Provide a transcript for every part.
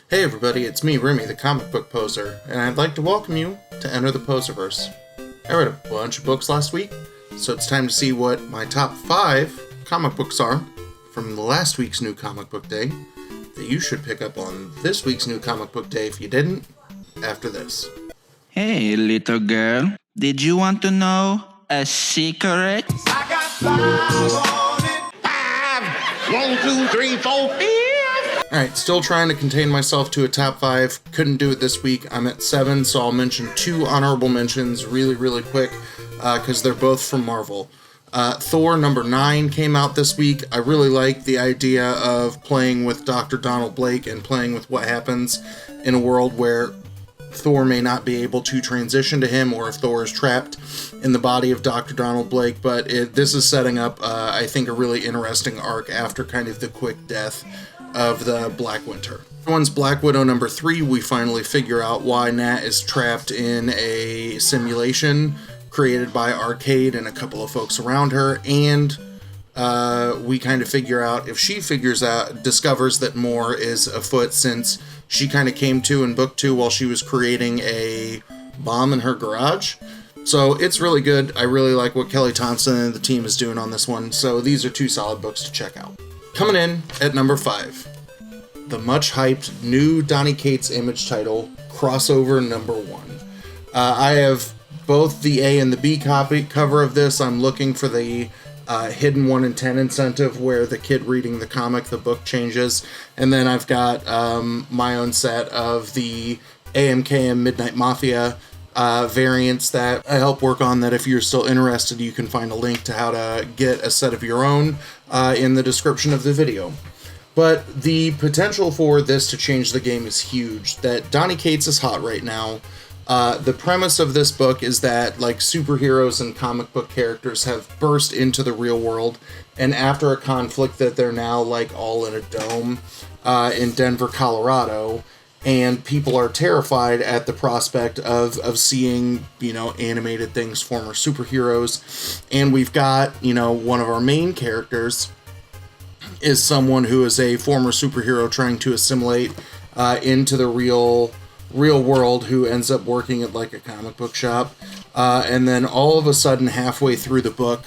Hey everybody, it's me, Remy, the comic book poser, and I'd like to welcome you to Enter the Poserverse. I read a bunch of books last week, so it's time to see what my top 5 comic books are from last week's New Comic Book Day that you should pick up on this week's New Comic Book Day if you didn't, after this. Hey, little girl, did you want to know a secret? I got 5 on it. 5, 1, 2, 3, 4, 5. Alright, still trying to contain myself to a top 5. Couldn't do it this week. I'm at 7, so I'll mention 2 honorable mentions really quick, because they're both from Marvel. Thor number 9 came out this week. I really like the idea of playing with Dr. Donald Blake and playing with what happens in a world where Thor may not be able to transition to him, or if Thor is trapped in the body of Dr. Donald Blake, but this is setting up, I think, a really interesting arc after kind of the quick death of the Black Winter. One's Black Widow number 3, we finally figure out why Nat is trapped in a simulation created by Arcade and a couple of folks around her, and we kind of figure out if she discovers that more is afoot, since she kind of came to in book 2 while she was creating a bomb in her garage. So it's really good. I really like what Kelly Thompson and the team is doing on this one, so these are 2 solid books to check out. Coming in at number 5, the much-hyped new Donny Cates Image title, Crossover number 1. I have both the A and the B cover of this. I'm looking for the hidden 1 in 10 incentive where the kid reading the comic, the book changes. And then I've got my own set of the AMKM Midnight Mafia variants that I help work on, that if you're still interested, you can find a link to how to get a set of your own in the description of the video. But the potential for this to change the game is huge. That Donny Cates is hot right now. The premise of this book is that, like, superheroes and comic book characters have burst into the real world, and after a conflict that they're now, like, all in a dome in Denver, Colorado, and people are terrified at the prospect of seeing, animated things, former superheroes. And we've got, one of our main characters is someone who is a former superhero trying to assimilate into the real world, who ends up working at, like, a comic book shop. And then all of a sudden, halfway through the book,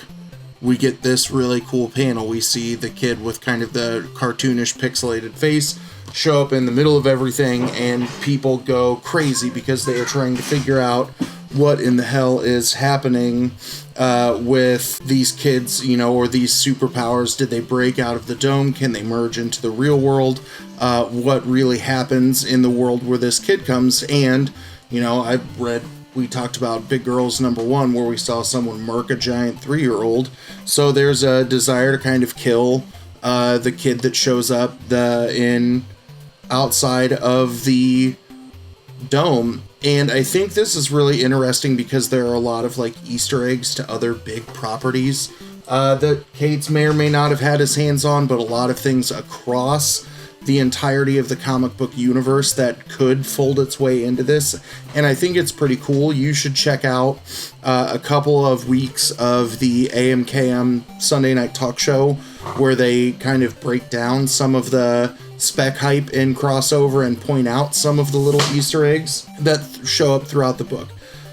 we get this really cool panel. We see the kid with kind of the cartoonish pixelated face show up in the middle of everything, and people go crazy because they are trying to figure out what in the hell is happening with these kids, or these superpowers. Did they break out of the dome? Can they merge into the real world? What really happens in the world where this kid comes? And, we talked about Big Girls number 1, where we saw someone murk a giant 3-year-old. So there's a desire to kind of kill the kid that shows up outside of the dome. And I think this is really interesting because there are a lot of, like, Easter eggs to other big properties that Cates may or may not have had his hands on, but a lot of things across the entirety of the comic book universe that could fold its way into this. And I think it's pretty cool. You should check out a couple of weeks of the AMKM Sunday Night Talk Show, where they kind of break down some of the spec hype in Crossover and point out some of the little Easter eggs that show up throughout the book.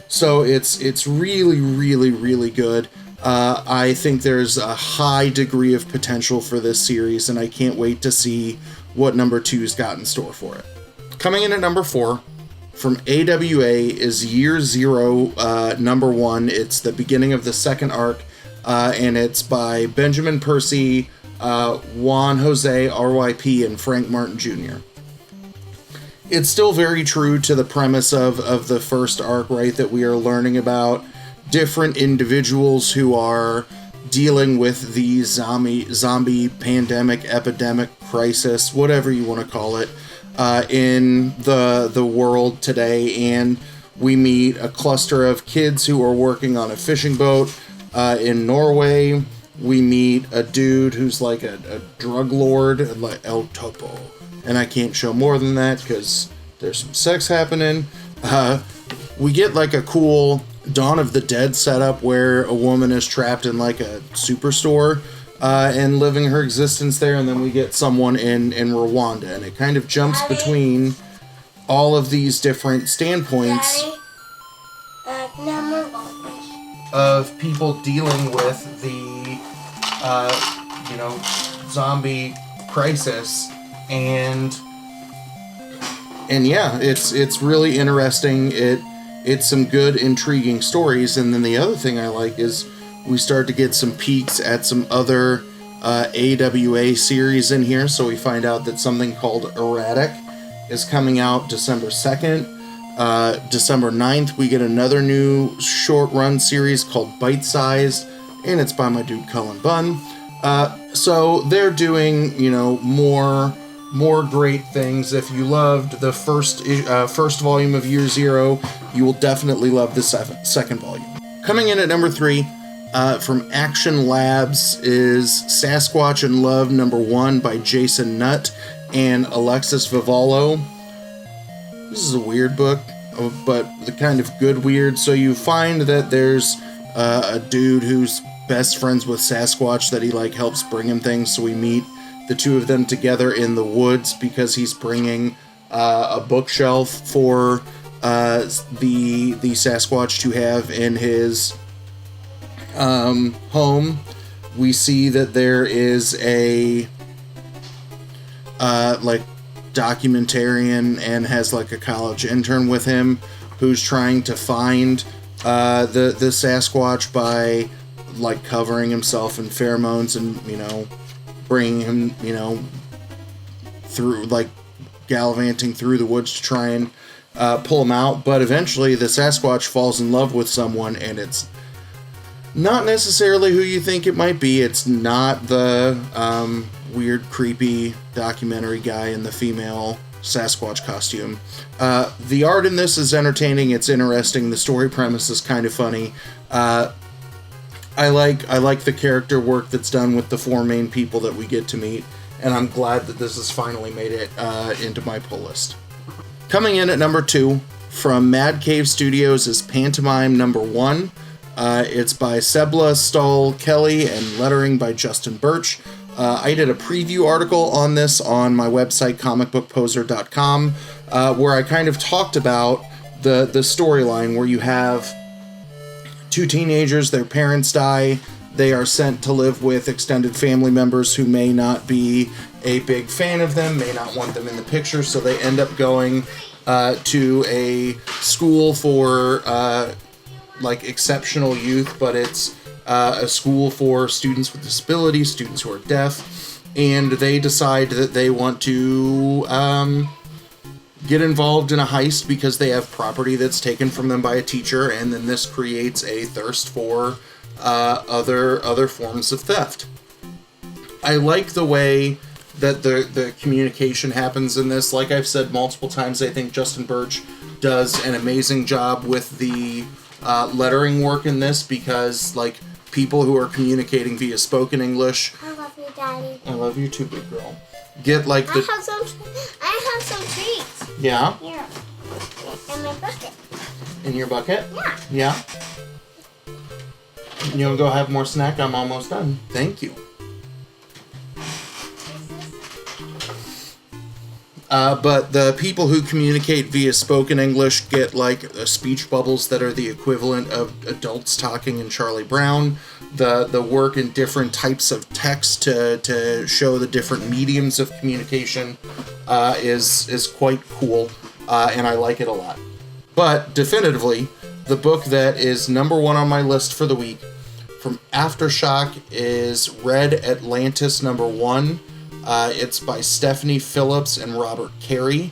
So it's really good. I think there's a high degree of potential for this series, and I can't wait to see what number 2's got in store for it. Coming in at number 4, from AWA, is Year Zero number 1. It's the beginning of the 2nd arc, and it's by Benjamin Percy, Juan Jose RYP, and Frank Martin Jr. It's still very true to the premise of the 1st arc, right? That we are learning about different individuals who are dealing with the zombie pandemic, epidemic, crisis, whatever you want to call it, in the world today. And we meet a cluster of kids who are working on a fishing boat in Norway. We meet a dude who's like a drug lord, like El Topo. And I can't show more than that because there's some sex happening. We get like a cool Dawn of the Dead setup where a woman is trapped in like a superstore and living her existence there, and then we get someone in Rwanda, and it kind of jumps between all of these different standpoints of people dealing with the zombie crisis, and yeah, it's really interesting. It's some good, intriguing stories, and then the other thing I like is we start to get some peeks at some other AWA series in here. So we find out that something called Erratic is coming out December 2nd. December 9th, we get another new short-run series called Bite Sized, and it's by my dude Cullen Bunn. So they're doing, more great things. If you loved the first volume of Year Zero, you will definitely love the second volume. Coming in at number 3, from Action Labs is Sasquatch in Love #1 by Jason Nutt and Alexis Vivallo. This is a weird book, but the kind of good weird. So you find that there's a dude who's best friends with Sasquatch that he helps bring him things. So we meet the two of them together in the woods because he's bringing a bookshelf for the Sasquatch to have in his home. We see that there is a documentarian and has a college intern with him who's trying to find the Sasquatch by covering himself in pheromones and bringing him through gallivanting through the woods to try and pull him out. But eventually the Sasquatch falls in love with someone, and it's not necessarily who you think it might be. It's not the weird, creepy documentary guy in the female Sasquatch costume. The art in this is entertaining. It's interesting. The story premise is kind of funny. I like the character work that's done with the 4 main people that we get to meet, and I'm glad that this has finally made it into my pull list. Coming in at number 2 from Mad Cave Studios is Pantomime #1. It's by Sebla Stahl Kelly and lettering by Justin Birch. I did a preview article on this on my website, comicbookposer.com, where I kind of talked about the storyline where you have 2 teenagers, their parents die, they are sent to live with extended family members who may not be a big fan of them, may not want them in the picture, so they end up going to a school for exceptional youth, but it's a school for students with disabilities, students who are deaf, and they decide that they want to get involved in a heist because they have property that's taken from them by a teacher, and then this creates a thirst for other forms of theft. I like the way that the communication happens in this. Like I've said multiple times, I think Justin Birch does an amazing job with the lettering work in this, because people who are communicating via spoken English. I love you, Daddy. I love you too, big girl. Get I have some treats. Yeah? Here. In my bucket. In your bucket? Yeah. Yeah? You want to go have more snack? I'm almost done. Thank you. But the people who communicate via spoken English get speech bubbles that are the equivalent of adults talking in Charlie Brown. The work in different types of text to show the different mediums of communication is quite cool, and I like it a lot. But definitively, the book that is #1 on my list for the week from Aftershock is Red Atlantis #1. It's by Stephanie Phillips and Robert Carey.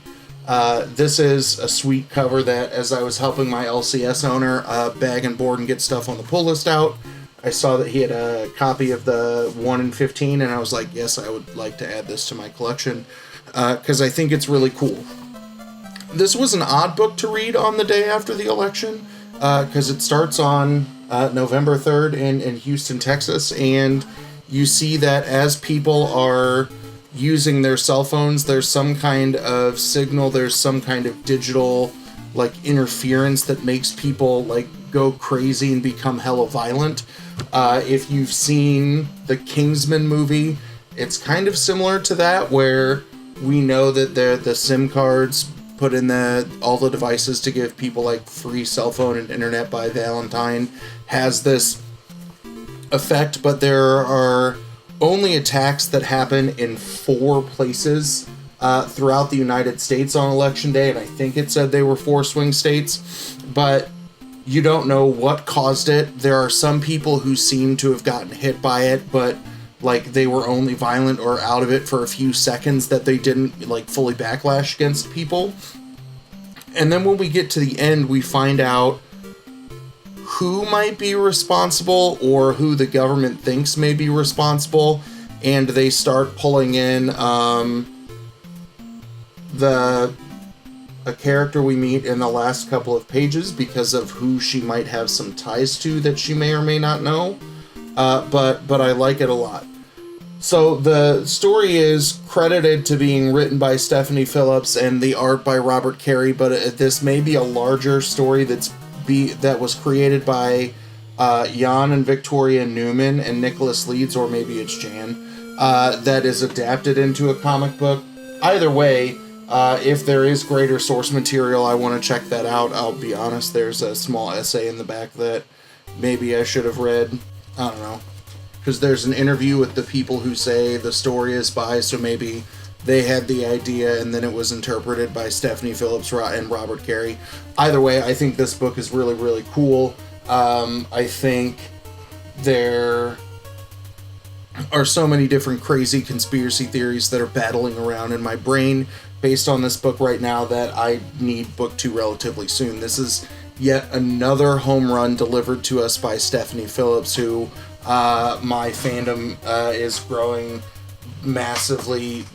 This is a sweet cover that, as I was helping my LCS owner bag and board and get stuff on the pull list out, I saw that he had a copy of the 1 in 15, and I was like, yes, I would like to add this to my collection, because I think it's really cool. This was an odd book to read on the day after the election, because it starts on November 3rd in Houston, Texas, and you see that as people are using their cell phones, there's some kind of signal, there's some kind of digital interference that makes people go crazy and become hella violent. If you've seen the Kingsman movie, it's kind of similar to that, where we know that the SIM cards put in all the devices to give people like free cell phone and internet by Valentine has this effect, but there are only attacks that happen in 4 places throughout the United States on election day, and I think it said they were 4 swing states, but you don't know what caused it. There are some people who seem to have gotten hit by it, but like they were only violent or out of it for a few seconds, that they didn't like fully backlash against people. And then when we get to the end, we find out who might be responsible or who the government thinks may be responsible, and they start pulling in a character we meet in the last couple of pages because of who she might have some ties to that she may or may not know. But I like it a lot. So the story is credited to being written by Stephanie Phillips and the art by Robert Carey, but this may be a larger story that was created by Jan and Victoria Newman and Nicholas Leeds, or maybe it's Jan, that is adapted into a comic book. Either way, if there is greater source material, I want to check that out. I'll be honest, there's a small essay in the back that maybe I should have read. I don't know. Because there's an interview with the people who say the story is by, so maybe they had the idea and then it was interpreted by Stephanie Phillips and Robert Carey. Either way, I think this book is really, really cool. I think there are so many different crazy conspiracy theories that are battling around in my brain based on this book right now that I need book 2 relatively soon. This is yet another home run delivered to us by Stephanie Phillips, who my fandom is growing massively,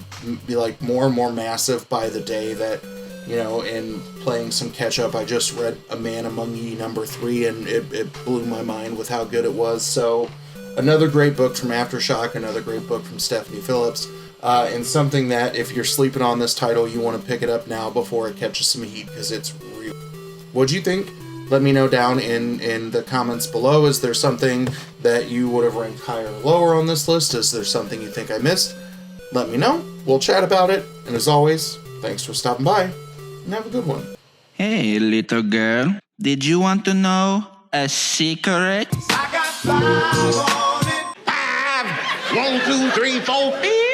like more and more massive by the day that, you know, in playing some catch up, I just read A Man Among Ye #3, and it blew my mind with how good it was. So another great book from Aftershock, another great book from Stephanie Phillips, and something that if you're sleeping on this title, you want to pick it up now before it catches some heat, because it's real. What'd you think? Let me know down in the comments below. Is there something that you would have ranked higher or lower on this list? Is there something you think I missed? Let me know. We'll chat about it. And as always, thanks for stopping by, and have a good one. Hey, little girl, did you want to know a secret? I got 5 on it. 5, 1, 2, 3, 4, 5.